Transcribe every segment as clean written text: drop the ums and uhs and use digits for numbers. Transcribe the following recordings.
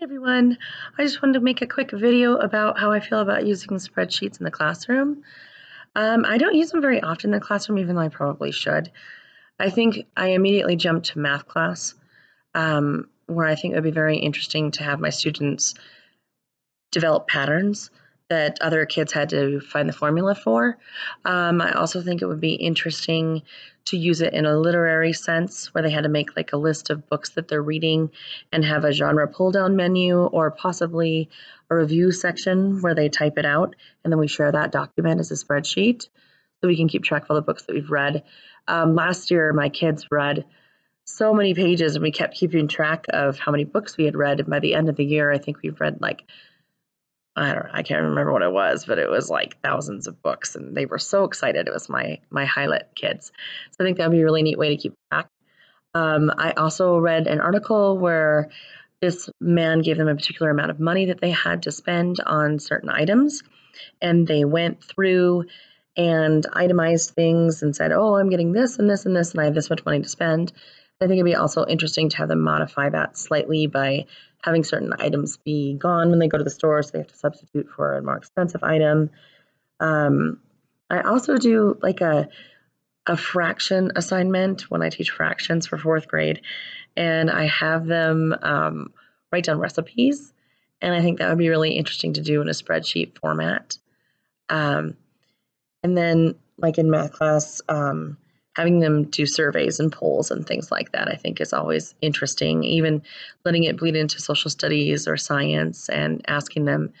Hi everyone. I just wanted to make a quick video about how I feel about using spreadsheets in the classroom. I don't use them very often in the classroom, even though I probably should. I think I immediately jumped to math class, where I think it would be very interesting to have my students develop patterns that other kids had to find the formula for. I also think it would be interesting to use it in a literary sense where they had to make like a list of books that they're reading and have a genre pull down menu or possibly a review section where they type it out and then we share that document as a spreadsheet so we can keep track of all the books that we've read. Last year, my kids read so many pages and we kept keeping track of how many books we had read. And by the end of the year, I think we've read like I don't know, I can't remember what it was, but it was like thousands of books and they were so excited. It was my highlight kids. So I think that'd be a really neat way to keep track. I also read an article where this man gave them a particular amount of money that they had to spend on certain items. And they went through and itemized things and said, oh, I'm getting this and this and this, and I have this much money to spend. I think it'd be also interesting to have them modify that slightly by having certain items be gone when they go to the store, so they have to substitute for a more expensive item. I also do like a fraction assignment when I teach fractions for fourth grade, and I have them write down recipes, and I think that would be really interesting to do in a spreadsheet format. Um, and then, like in math class, having them do surveys and polls and things like that, I think is always interesting. Even letting it bleed into social studies or science and asking them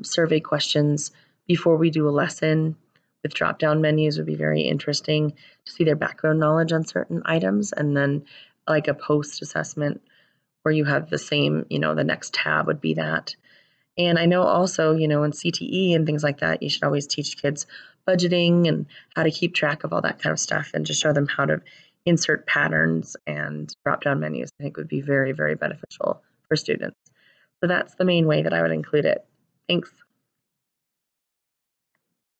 survey questions before we do a lesson with drop down menus would be very interesting to see their background knowledge on certain items. And then, like a post assessment where you have the same, the next tab would be that. And I know also, in CTE and things like that, you should always teach kids budgeting and how to keep track of all that kind of stuff and just show them how to insert patterns and drop down menus. I think would be very, very beneficial for students. So that's the main way that I would include it. Thanks.